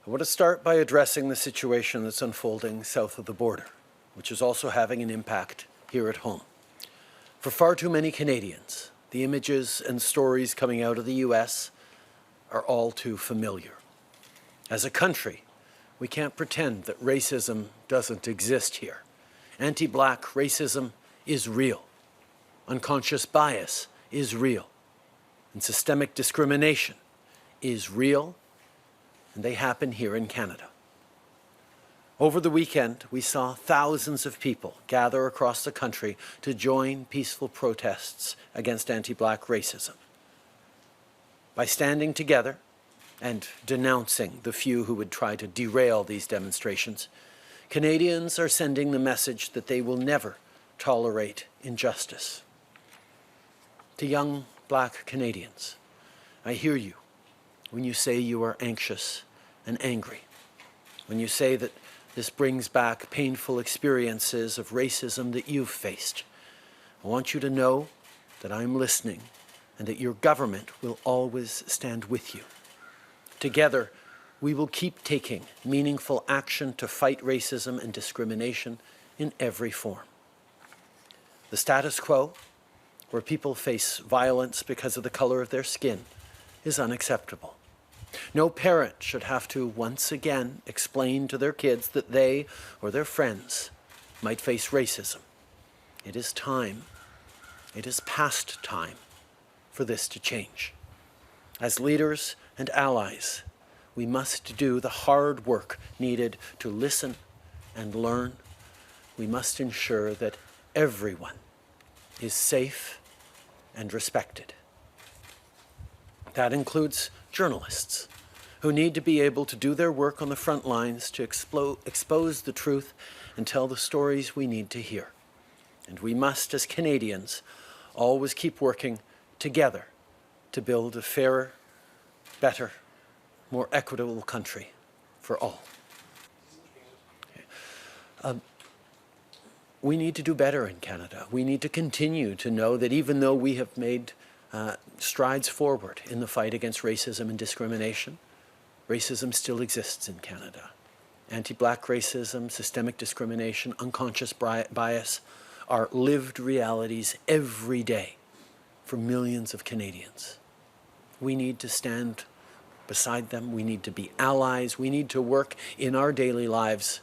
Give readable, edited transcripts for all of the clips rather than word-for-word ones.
I want to start by addressing the situation that's unfolding south of the border, which is also having an impact here at home. For far too many Canadians, the images and stories coming out of the U.S. are all too familiar. As a country, we can't pretend that racism doesn't exist here. Anti-Black racism is real. Unconscious bias is real. And systemic discrimination is real, and they happen here in Canada. Over the weekend, we saw thousands of people gather across the country to join peaceful protests against anti-Black racism. By standing together and denouncing the few who would try to derail these demonstrations, Canadians are sending the message that they will never tolerate injustice. To young Black Canadians, I hear you when you say you are anxious and angry, when you say that this brings back painful experiences of racism that you've faced. I want you to know that I'm listening and that your government will always stand with you. Together, we will keep taking meaningful action to fight racism and discrimination in every form. The status quo, where people face violence because of the color of their skin, is unacceptable. No parent should have to once again explain to their kids that they or their friends might face racism. It is time, it is past time for this to change. As leaders and allies, we must do the hard work needed to listen and learn. We must ensure that everyone is safe and respected. That includes journalists who need to be able to do their work on the front lines to expose the truth and tell the stories we need to hear. And we must, as Canadians, always keep working together to build a fairer, better, more equitable country for all. We need to do better in Canada. We need to continue to know that even though we have made strides forward in the fight against racism and discrimination, racism still exists in Canada. Anti-Black racism, systemic discrimination, unconscious bias are lived realities every day for millions of Canadians. We need to stand beside them. We need to be allies. We need to work in our daily lives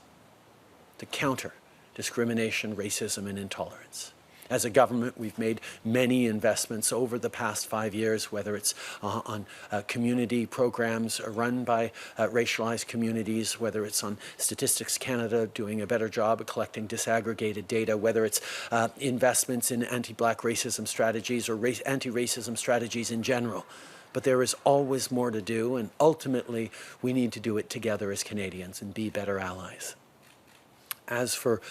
to counter discrimination, racism, and intolerance. As a government, we've made many investments over the past 5 years, whether it's on community programs run by racialized communities, whether it's on Statistics Canada doing a better job at collecting disaggregated data, whether it's investments in anti-Black racism strategies or anti-racism strategies in general. But there is always more to do, and ultimately, we need to do it together as Canadians and be better allies. As for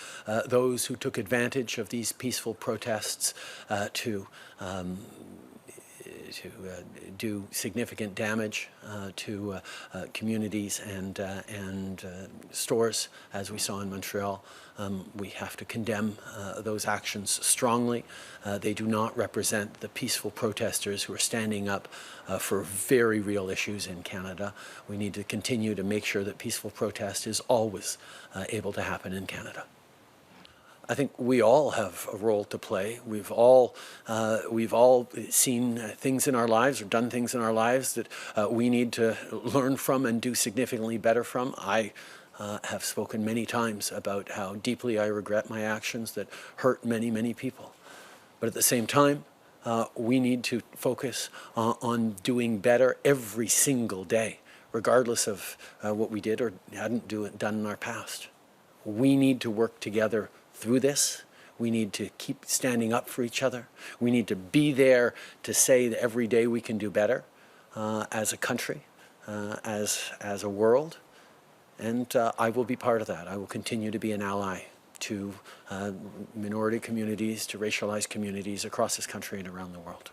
those who took advantage of these peaceful protests to do significant damage to communities and stores, as we saw in Montreal, we have to condemn those actions strongly. They do not represent the peaceful protesters who are standing up for very real issues in Canada. We need to continue to make sure that peaceful protest is always able to happen in Canada. I think we all have a role to play. We've all seen things in our lives or done things in our lives that we need to learn from and do significantly better from. I have spoken many times about how deeply I regret my actions that hurt many, many people. But at the same time, we need to focus on doing better every single day, regardless of what we did or hadn't done in our past. We need to work together through this. We need to keep standing up for each other. We need to be there to say that every day we can do better as a country, as a world. And I will be part of that. I will continue to be an ally to minority communities, to racialized communities across this country and around the world.